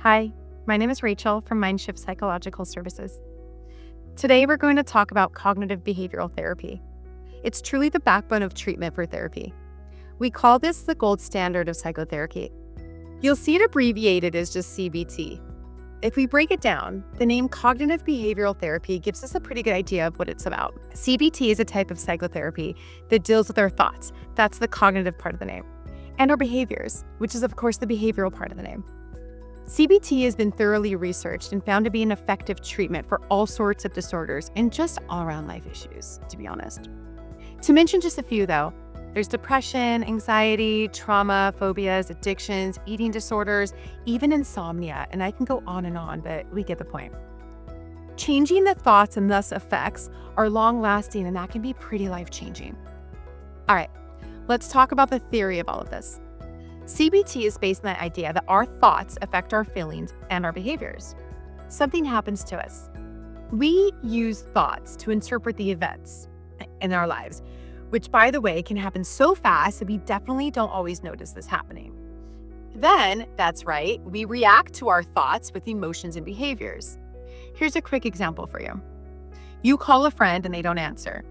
Hi, my name is Rachel from MindShift Psychological Services. Today we're going to talk about cognitive behavioral therapy. It's truly the backbone of treatment for therapy. We call this the gold standard of psychotherapy. You'll see it abbreviated as just CBT. If we break it down, the name cognitive behavioral therapy gives us a pretty good idea of what it's about. CBT is a type of psychotherapy that deals with our thoughts. That's the cognitive part of the name. And our behaviors, which is of course the behavioral part of the name. CBT has been thoroughly researched and found to be an effective treatment for all sorts of disorders and just all-around life issues, to be honest. To mention just a few though, there's depression, anxiety, trauma, phobias, addictions, eating disorders, even insomnia, and I can go on, but we get the point. Changing the thoughts and thus effects are long-lasting, and that can be pretty life-changing. All right, let's talk about the theory of all of this. CBT is based on the idea that our thoughts affect our feelings and our behaviors. Something happens to us. We use thoughts to interpret the events in our lives, which, by the way, can happen so fast that we definitely don't always notice this happening. Then, that's right, we react to our thoughts with emotions and behaviors. Here's a quick example for you. You call a friend and they don't answer.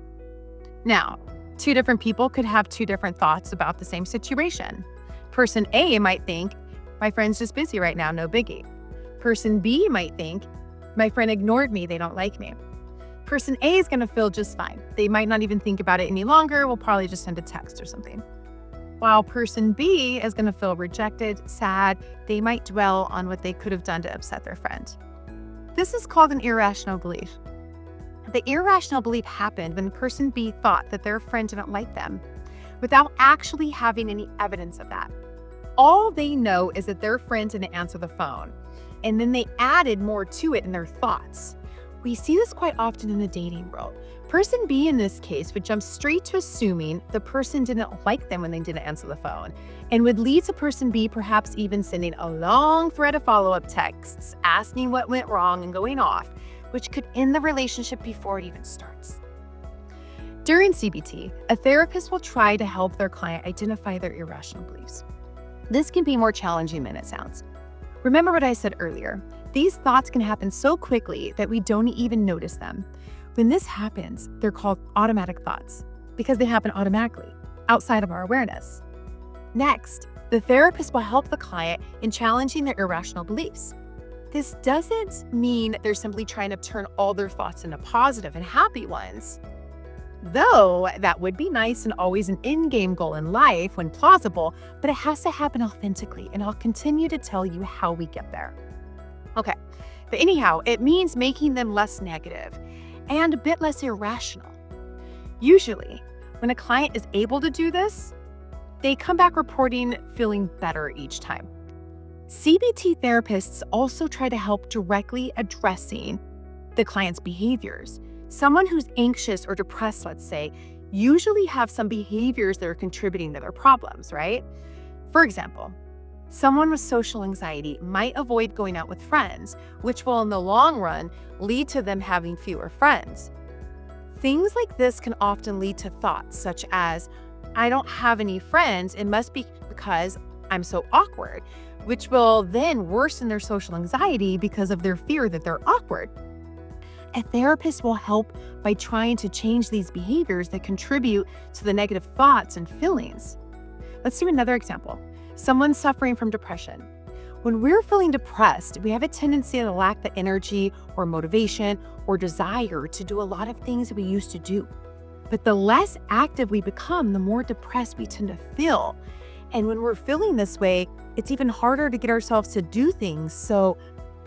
Now, two different people could have two different thoughts about the same situation. Person A might think, my friend's just busy right now, no biggie. Person B might think, my friend ignored me, they don't like me. Person A is gonna feel just fine. They might not even think about it any longer, will probably just send a text or something. While person B is gonna feel rejected, sad, they might dwell on what they could have done to upset their friend. This is called an irrational belief. The irrational belief happened when person B thought that their friend didn't like them, without actually having any evidence of that. All they know is that their friend didn't answer the phone, and then they added more to it in their thoughts. We see this quite often in the dating world. Person B in this case would jump straight to assuming the person didn't like them when they didn't answer the phone, and would lead to person B perhaps even sending a long thread of follow-up texts, asking what went wrong and going off, which could end the relationship before it even starts. During CBT, a therapist will try to help their client identify their irrational beliefs. This can be more challenging than it sounds. Remember what I said earlier, these thoughts can happen so quickly that we don't even notice them. When this happens, they're called automatic thoughts because they happen automatically, outside of our awareness. Next, the therapist will help the client in challenging their irrational beliefs. This doesn't mean they're simply trying to turn all their thoughts into positive and happy ones. Though that would be nice and always an end-game goal in life when plausible, but it has to happen authentically, and I'll continue to tell you how we get there. Okay, but anyhow, it means making them less negative and a bit less irrational. Usually, when a client is able to do this, they come back reporting feeling better each time. CBT therapists also try to help directly addressing the client's behaviors. Someone who's anxious or depressed, let's say, usually have some behaviors that are contributing to their problems, right? For example, someone with social anxiety might avoid going out with friends, which will in the long run lead to them having fewer friends. Things like this can often lead to thoughts such as, I don't have any friends, it must be because I'm so awkward, which will then worsen their social anxiety because of their fear that they're awkward. A therapist will help by trying to change these behaviors that contribute to the negative thoughts and feelings. Let's do another example. Someone suffering from depression. When we're feeling depressed, we have a tendency to lack the energy or motivation or desire to do a lot of things that we used to do. But the less active we become, the more depressed we tend to feel. And when we're feeling this way, it's even harder to get ourselves to do things. So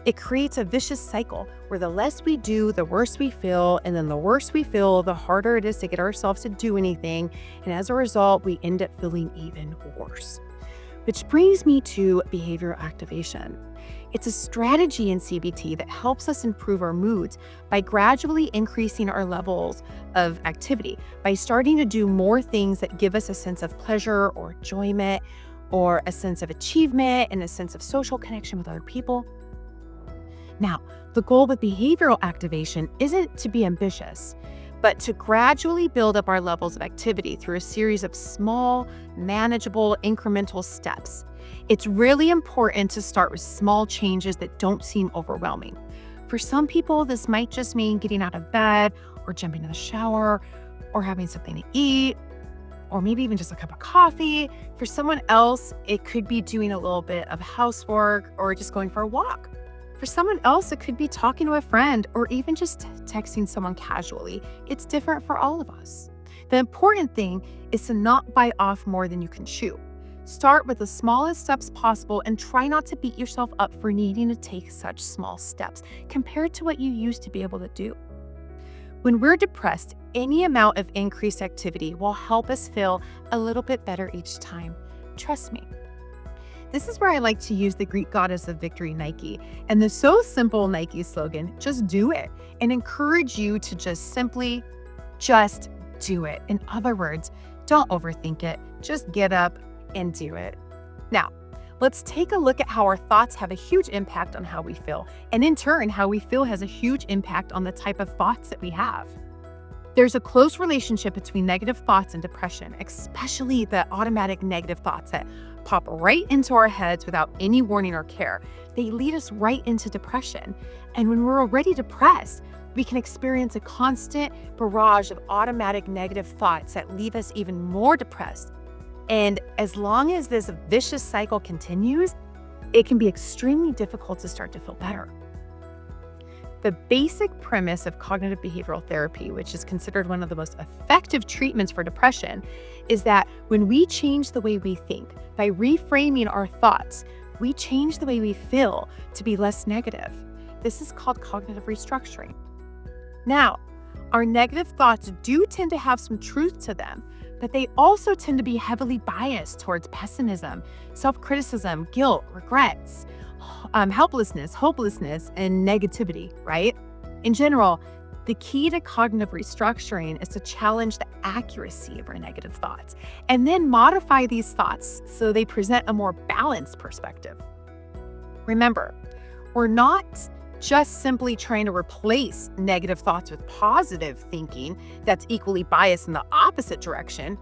it creates a vicious cycle where the less we do, the worse we feel, and then the worse we feel, the harder it is to get ourselves to do anything, and as a result, we end up feeling even worse. Which brings me to behavioral activation. It's a strategy in CBT that helps us improve our moods by gradually increasing our levels of activity, by starting to do more things that give us a sense of pleasure or enjoyment, or a sense of achievement and a sense of social connection with other people. Now, the goal with behavioral activation isn't to be ambitious, but to gradually build up our levels of activity through a series of small, manageable, incremental steps. It's really important to start with small changes that don't seem overwhelming. For some people, this might just mean getting out of bed or jumping in the shower or having something to eat, or maybe even just a cup of coffee. For someone else, it could be doing a little bit of housework or just going for a walk. For someone else, it could be talking to a friend or even just texting someone casually. It's different for all of us. The important thing is to not bite off more than you can chew. Start with the smallest steps possible and try not to beat yourself up for needing to take such small steps compared to what you used to be able to do. When we're depressed, any amount of increased activity will help us feel a little bit better each time. Trust me. This is where I like to use the Greek goddess of victory, Nike, and the so simple Nike slogan, just do it, and encourage you to just simply do it. In other words, don't overthink it. Just get up and do it. Now, let's take a look at how our thoughts have a huge impact on how we feel, and in turn, how we feel has a huge impact on the type of thoughts that we have. There's a close relationship between negative thoughts and depression, especially the automatic negative thoughts that pop right into our heads without any warning or care. They lead us right into depression. And when we're already depressed, we can experience a constant barrage of automatic negative thoughts that leave us even more depressed. And as long as this vicious cycle continues, it can be extremely difficult to start to feel better. The basic premise of cognitive behavioral therapy, which is considered one of the most effective treatments for depression, is that when we change the way we think, by reframing our thoughts, we change the way we feel to be less negative. This is called cognitive restructuring. Now, our negative thoughts do tend to have some truth to them, but they also tend to be heavily biased towards pessimism, self-criticism, guilt, regrets, helplessness, hopelessness, and negativity, right? In general, the key to cognitive restructuring is to challenge the accuracy of our negative thoughts and then modify these thoughts so they present a more balanced perspective. Remember, we're not just simply trying to replace negative thoughts with positive thinking that's equally biased in the opposite direction.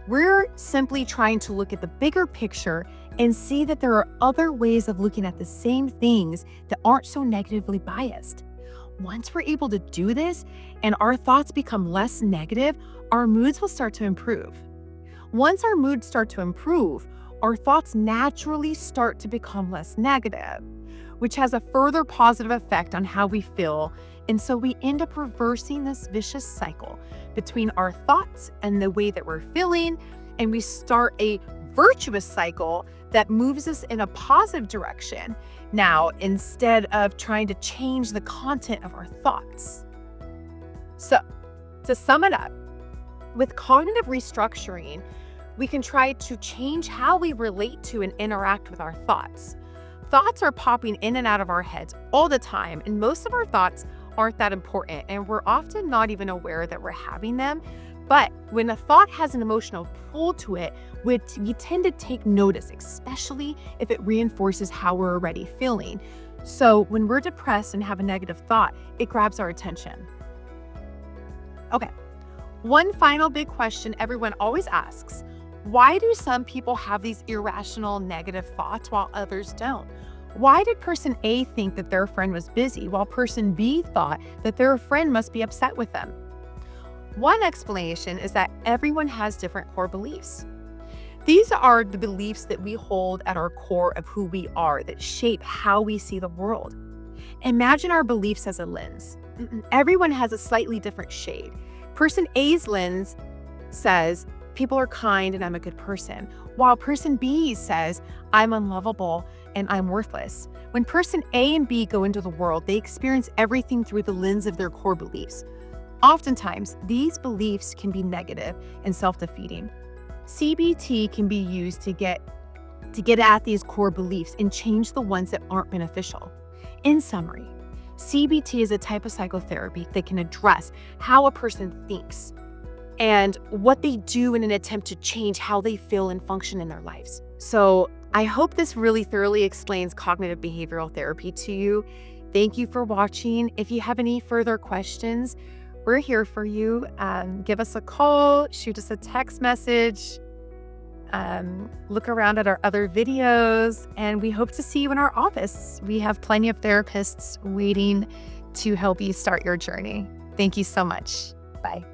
We're simply trying to look at the bigger picture and see that there are other ways of looking at the same things that aren't so negatively biased. Once we're able to do this and our thoughts become less negative, our moods will start to improve. Once our moods start to improve, our thoughts naturally start to become less negative, which has a further positive effect on how we feel. And so we end up reversing this vicious cycle between our thoughts and the way that we're feeling, and we start a virtuous cycle that moves us in a positive direction now instead of trying to change the content of our thoughts. So, to sum it up, with cognitive restructuring, we can try to change how we relate to and interact with our thoughts. Thoughts are popping in and out of our heads all the time, and most of our thoughts aren't that important, and we're often not even aware that we're having them. But when a thought has an emotional pull to it, we tend to take notice, especially if it reinforces how we're already feeling. So when we're depressed and have a negative thought, it grabs our attention. Okay, one final big question everyone always asks: why do some people have these irrational negative thoughts while others don't? Why did person A think that their friend was busy while person B thought that their friend must be upset with them? One explanation is that everyone has different core beliefs. These are the beliefs that we hold at our core of who we are that shape how we see the world. Imagine our beliefs as a lens. Everyone has a slightly different shade. Person A's lens says, people are kind and I'm a good person, while person B says, I'm unlovable and I'm worthless. When person A and B go into the world, they experience everything through the lens of their core beliefs. Oftentimes, these beliefs can be negative and self-defeating. CBT can be used to get at these core beliefs and change the ones that aren't beneficial. In summary, CBT is a type of psychotherapy that can address how a person thinks and what they do in an attempt to change how they feel and function in their lives. So I hope this really thoroughly explains cognitive behavioral therapy to you. Thank you for watching. If you have any further questions, we're here for you. Give us a call, shoot us a text message, look around at our other videos, and we hope to see you in our office. We have plenty of therapists waiting to help you start your journey. Thank you so much. Bye.